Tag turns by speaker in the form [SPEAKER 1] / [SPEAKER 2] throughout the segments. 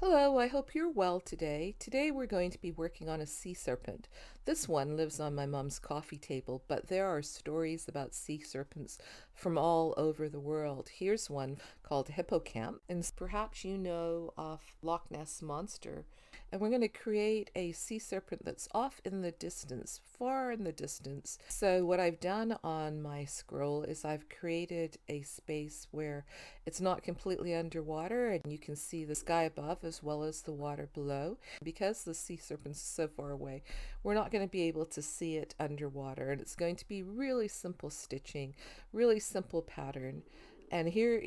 [SPEAKER 1] Hello, I hope you're well today. Today we're going to be working on a sea serpent. This one lives on my mom's coffee table, but there are stories about sea serpents from all over the world. Here's one called hippocamp, and perhaps you know of Loch Ness monster. And we're going to create a sea serpent that's off in the distance, far in the distance. So what I've done on my scroll is I've created a space where it's not completely underwater and you can see the sky above as well as the water below. Because the sea serpent's so far away, we're not going to be able to see it underwater, and it's going to be really simple stitching, really simple pattern. And here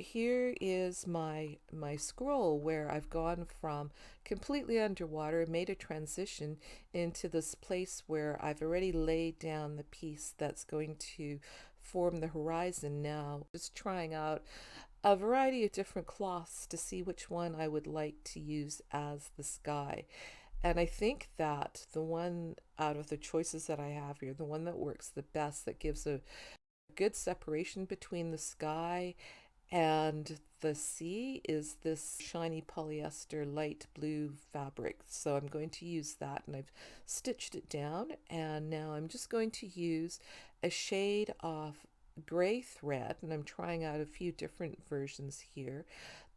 [SPEAKER 1] is my scroll where I've gone from completely underwater and made a transition into this place where I've already laid down the piece that's going to form the horizon. Now just trying out a variety of different cloths to see which one I would like to use as the sky. And I think that the one out of the choices that I have here, the one that works the best, that gives a good separation between the sky and the sea, is this shiny polyester light blue fabric. So I'm going to use that, and I've stitched it down, and now I'm just going to use a shade of gray thread, and I'm trying out a few different versions here,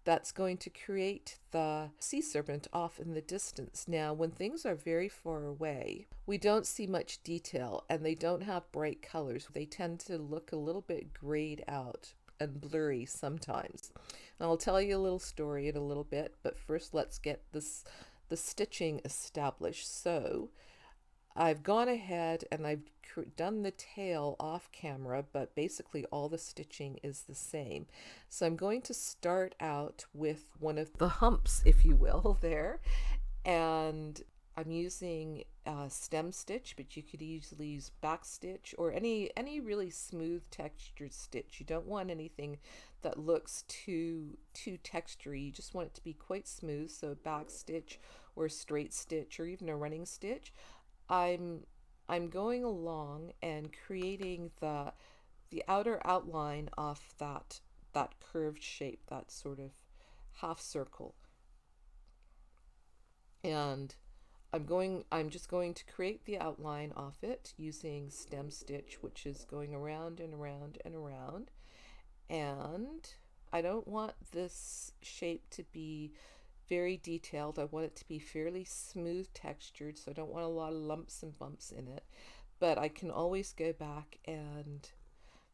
[SPEAKER 1] that's going to create the sea serpent off in the distance. Now, when things are very far away, we don't see much detail and they don't have bright colors. They tend to look a little bit grayed out and blurry sometimes. And I'll tell you a little story in a little bit, but first let's get the stitching established. So I've gone ahead and I've done the tail off camera, but basically all the stitching is the same. So I'm going to start out with one of the humps, if you will, there. And I'm using stem stitch, but you could easily use back stitch or any really smooth textured stitch. You don't want anything that looks too textury. You just want it to be quite smooth. So back stitch or a straight stitch or even a running stitch. I'm going along and creating the outer outline of that curved shape, that sort of half circle. And I'm just going to create the outline of it using stem stitch, which is going around and around and around. And I don't want this shape to be very detailed. I want it to be fairly smooth textured, so I don't want a lot of lumps and bumps in it. But I can always go back and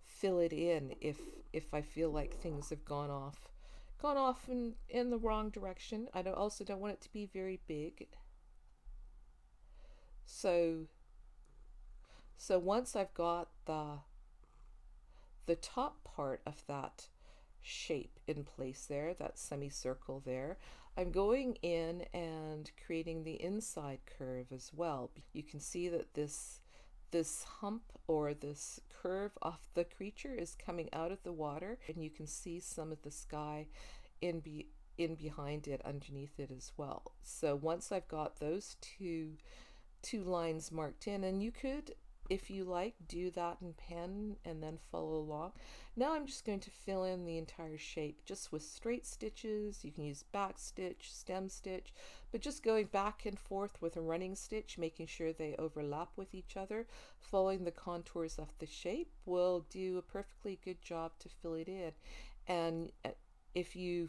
[SPEAKER 1] fill it in if I feel like things have gone off in the wrong direction. Also don't want it to be very big. So once I've got the top part of that shape in place there, that semicircle there, I'm going in and creating the inside curve as well. You can see that this hump or this curve of the creature is coming out of the water, and you can see some of the sky in behind it, underneath it as well. So once I've got those two lines marked in, and you could, if you like, do that in pen and then follow along. Now I'm just going to fill in the entire shape just with straight stitches. You can use back stitch, stem stitch, but just going back and forth with a running stitch, making sure they overlap with each other, following the contours of the shape will do a perfectly good job to fill it in. And if you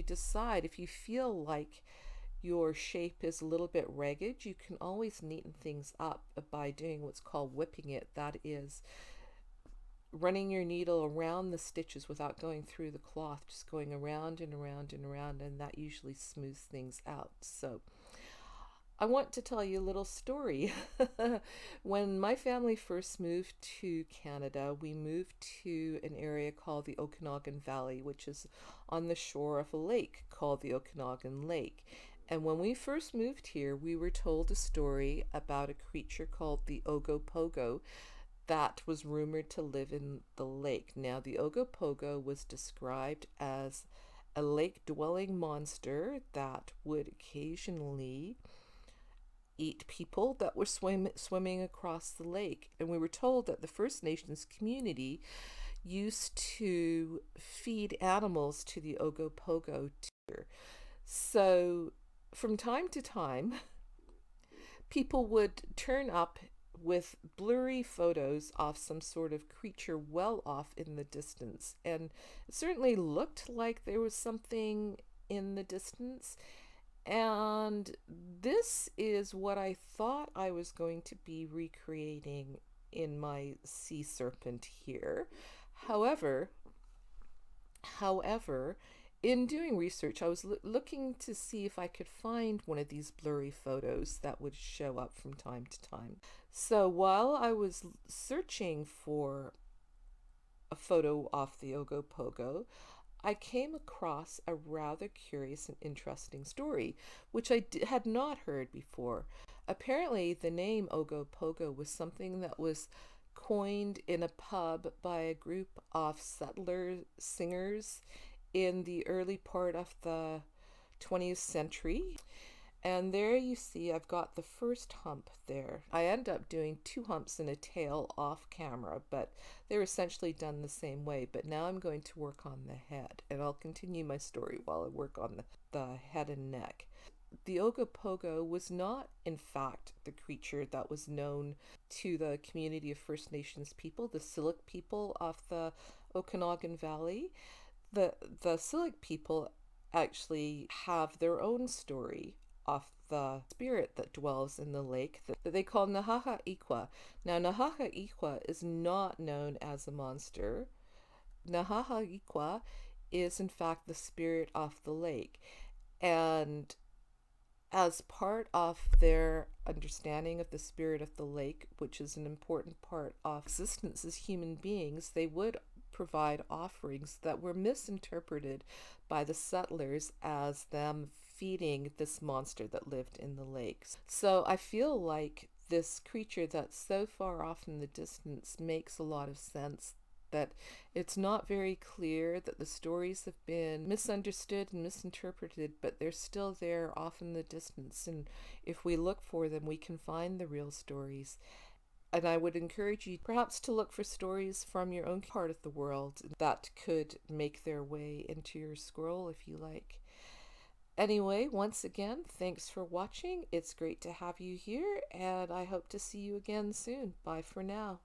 [SPEAKER 1] decide, if you feel like your shape is a little bit ragged, you can always neaten things up by doing what's called whipping it. That is running your needle around the stitches without going through the cloth, just going around and around and around, and that usually smooths things out. So I want to tell you a little story. When my family first moved to Canada, we moved to an area called the Okanagan Valley, which is on the shore of a lake called the Okanagan Lake. And when we first moved here, we were told a story about a creature called the ogopogo that was rumored to live in the lake. Now, the ogopogo was described as a lake-dwelling monster that would occasionally eat people that were swimming across the lake. And we were told that the First Nations community used to feed animals to the ogopogo. So from time to time, people would turn up with blurry photos of some sort of creature well off in the distance. And it certainly looked like there was something in the distance. And this is what I thought I was going to be recreating in my sea serpent here. However, However, in doing research, I was looking to see if I could find one of these blurry photos that would show up from time to time. So while I was searching for a photo off the ogopogo, I came across a rather curious and interesting story, which I had not heard before. Apparently, the name ogopogo was something that was coined in a pub by a group of settler singers in the early part of the 20th century. And there you see I've got the first hump there. I end up doing two humps and a tail off camera, but they're essentially done the same way. But now I'm going to work on the head, and I'll continue my story while I work on the head and neck. The ogopogo was not, in fact, the creature that was known to the community of First Nations people, the Syilx people of the Okanagan Valley. The Syilx people actually have their own story of the spirit that dwells in the lake that they call aitkʷ. Now, aitkʷ is not known as a monster. aitkʷ is, in fact, the spirit of the lake. And as part of their understanding of the spirit of the lake, which is an important part of existence as human beings, they would provide offerings that were misinterpreted by the settlers as them feeding this monster that lived in the lakes. So I feel like this creature that's so far off in the distance makes a lot of sense, that it's not very clear, that the stories have been misunderstood and misinterpreted, but they're still there off in the distance. And if we look for them, we can find the real stories. And I would encourage you perhaps to look for stories from your own part of the world that could make their way into your scroll if you like. Anyway, once again, thanks for watching. It's great to have you here, and I hope to see you again soon. Bye for now.